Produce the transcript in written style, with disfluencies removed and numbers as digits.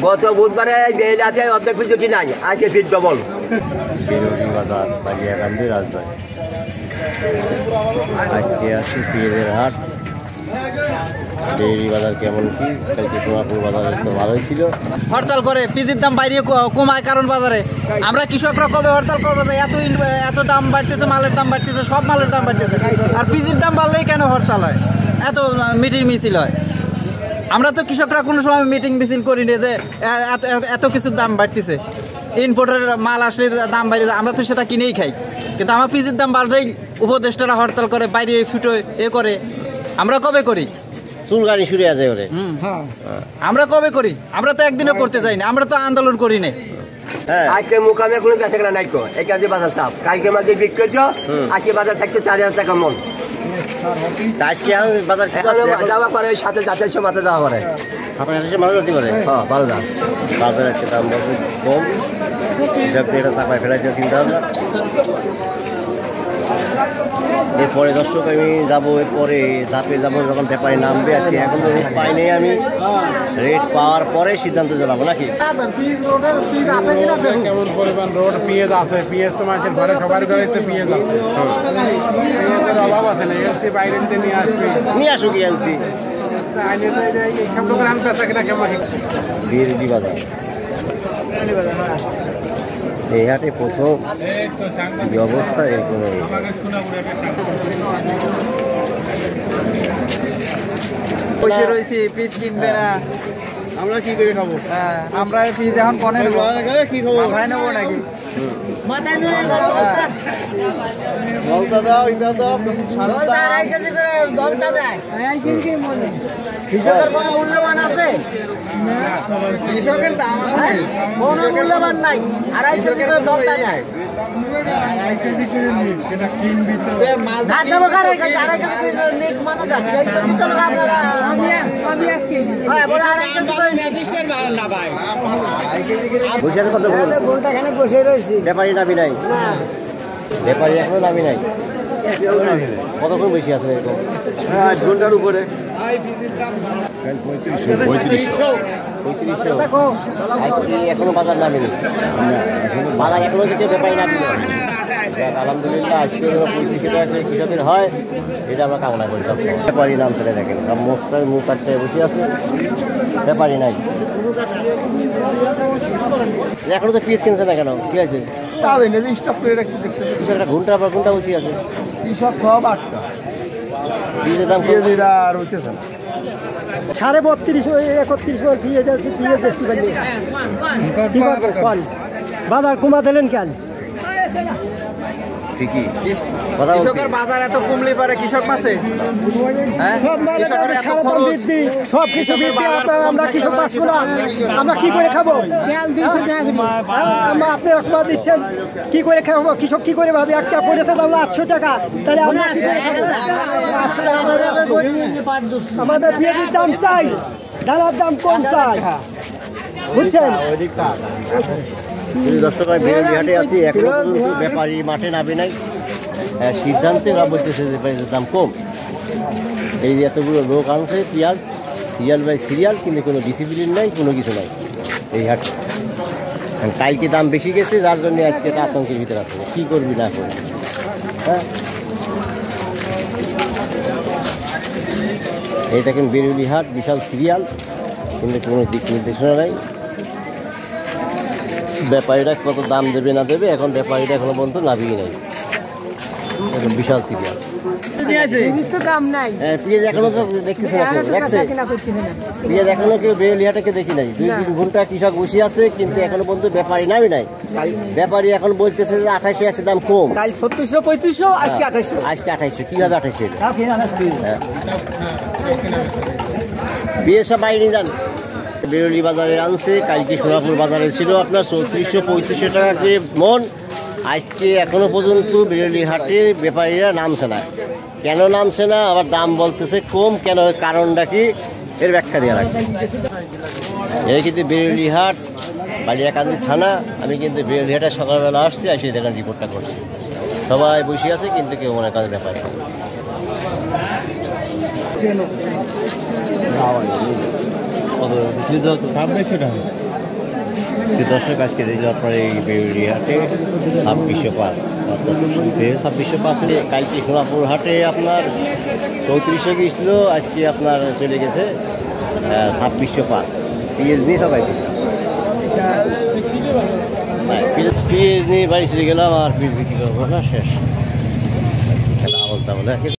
গত বুধবারে বেল আছে অর্ধেক পিছুটি নাই, আজকে ফিট ডবল। বিরোধী বাজার বালিয়াকান্দি রাজবাড়ি। আজকে আছে পেঁয়াজের হাট। ডেইরি বাজার কেমন কি? কালকে সোনাপুর বাজারে তো ভালোই ছিল। হরতাল করে পিজির দাম বাইরে কমায়, কারণ বাজারে আমরা কৃষকরা কবে হরতাল করবো? এত দাম বাড়তেছে, মালের দাম বাড়তেছে, সব মালের দাম বাড়তেছে, আর পিজির দাম বাড়লেই কেন হরতাল হয়, এত মিটিং মিছিল হয়? আমরা তো কৃষকরা কোনো সময় মিটিং মিছিল করি না যে এত কিছু দাম বাড়তেছে, ইনপোর্টের মাল আসলে দাম বাড়ে, আমরা তো সেটা কিনেই খাই। কিন্তু আমার পিজির দাম বাড়লেই উপদেষ্টারা হরতাল করে, বাইরে ছুটো করে। আমরা কবে করি? চুলকানি শুরু আছে ওরে। আমরা কবে করি? আমরা তো একদিনও করতে চাই না, আমরা তো আন্দোলন করি না। আজকে মুকামে কোনো বেচা কেনা নাই তো, এই কাজে বাজার সাপ। কালকে মাঝে বিক্রি করছো, আজকে বাজার থাকছে 4000 টাকা মন। আজকে বাজার যাওয়া পারে ওই 2700 মাথা যাওয়া পারে, 2700 মাথা যেতে পারে। হ্যাঁ 12,000 বাজার আজকে দাম বলছে কম, হিসাব দিয়ে এটা চাপায় ফেলাইতে চিন্তা ভাবনা। এরপরে দর্শক আমি যাবো, এরপরে ধাপে যাবো যখন ব্যাপারে নামবে। আজকে এখন তো রেট পাই নেই, আমি রেট পাওয়ার পরে সিদ্ধান্ত জানাবো নাকি। কেমন পরিমাণ রোড পেঁয়াজ আছে? পেঁয়াজ তো মানুষের ঘরে সবার ঘরে তো পেঁয়াজ আছে, পেঁয়াজের অভাব আছে না। এলসি বাইরে নিয়ে আসবে, নিয়ে আসুক এলসি। এইসব লোকের আমি পেঁচা কিনা কেমন? বিরোধী বাজার এই হাটে প্রথম যে অবস্থা এরকম। বসে রয়েছি, পিস কিনবে না, আমরা কি করে খাবো? হ্যাঁ, আমরা পিস এখন কনে নেবো, কি খাবো? মাথায় নেবো নাকি? দলটা দাও, এটা দাও, কৃষকের কোনো মূল্যবান আছে? কৃষকের দাম আছে, কোনো মূল্যবান নাই। 2.5 কেজি করে দলটা নেয়। ব্যাপারী নামি নাই, ব্যাপারী এখনো নামি নাই। কতক্ষণ বেশি আছে এরকম? 8 ঘন্টার উপরে। 3500 এখনো বাজার নামেনি, বাজার এখনো যদি ব্যাপারী নামি। আলহামদুলিল্লাহ আজকে 3500 টাকা কৃষকের হয়, এটা আমরা কামনা করি। সব ব্যাপারী নাম চলে দেখেন, মুখ কাটতে বসে আছে, ব্যাপারী নাই। এখনো তো পিস কিনছে না কেন? কি আছে? স্টক করে রাখছি, দেখছি কৃষকরা ঘন্টা পর ঘন্টা বসে আছে। কৃষক সব 8টা বীজের দাম আর হইতেছে না। 32.5 31 পেঁয়াজ আছে, পেঁয়াজ বেশি পাইলে বাজার কমা দিলেন কেন? ঠিকই কৃষকের বাজার এত কমলে পারে কৃষক মাসে সব মালের সারা দাম বৃদ্ধি, সব কিছু বৃদ্ধি। আমরা কৃষক বাঁচবো না, আমরা কি করে খাবো? আপনি রকমা দিচ্ছেন, কি করে খাবো? কৃষক কি করে ভাবি? একটা পড়েছে দাম 800 টাকা, তাহলে আমরা আমাদের পেঁয়াজের দাম চাই, ডালার দাম কম চাই, বুঝছেন? দর্শক আমি বিরোধী হাটে আছি, এখনো পর্যন্ত ব্যাপারী মাঠে নামে নাই। সিদ্ধান্তে ওরা বলতেছে যে পেঁয়াজের দাম কম। এই এতগুলো লোক আনছে পেঁয়াজ, সিরিয়াল বাই সিরিয়াল, কিন্তু কোনো ডিসিপ্লিন নাই, কোনো কিছু নাই এই হাটে। কালকে দাম বেশি গেছে, যার জন্য আজকে একটা আতঙ্কের ভিতরে আছে, কী করবি না করবি। হ্যাঁ, এই দেখেন বিরোধী হাট, বিশাল সিরিয়াল, কিন্তু কোনো দিক নির্দেশনা নাই। ব্যাপারীরা কত দাম দেবে না দেবে, এখন ব্যাপারীরা এখনো পর্যন্ত নামিয়ে নাই। এখন বিশাল সিরিয়াল। পেঁয়াজ এখনো তো দেখতেছে না কেউ, দেখছে পেঁয়াজ এখনো কেউ বেলিয়াটাকে দেখি নাই। 2-3 ঘন্টা কৃষক বসে আছে, কিন্তু এখনো পর্যন্ত ব্যাপারী নামি নাই। ব্যাপারী এখন বলতেছে যে 2800 আছে, দাম কম। 3600-3500, আজকে 2800। আজকে 2800, কিভাবে 2800? পেঁয়াজ সব বাইরে যান। বেরোলি বাজারে আনছে, কালকে সোনাপুর বাজারে ছিল আপনার 3400-3500 টাকা করে মন। আজকে এখনো পর্যন্ত বেরোলি হাটে ব্যাপারীরা নামছে না। কেন নামছে না? আবার দাম বলতেছে কম, কেন? কারণটা কি? এর ব্যাখ্যা দেওয়া লাগবে। এই কিন্তু বেরোলি হাট, বালিয়াকান্দি থানা। আমি কিন্তু বেরোলি হাটে সকালবেলা আসছি, এসে দেখেন রিপোর্টটা করছি। সবাই বসে আছে, কিন্তু কেউ মনে করেন ব্যাপারী কত 2600 টাকা। দর্শক আজকে দিল আপনার এই বেউলি হাটে 2605 অর্থাৎ 2605 কালকে সোনাপুর হাটে আপনার 3420 ছিল, আজকে আপনার চলে গেছে 2605। পিএস নিয়ে সবাই পিএস নিয়ে বাড়ি চলে গেলাম, আর পিএস বিক্রি করবো না, শেষ খেলা বলতে বলে।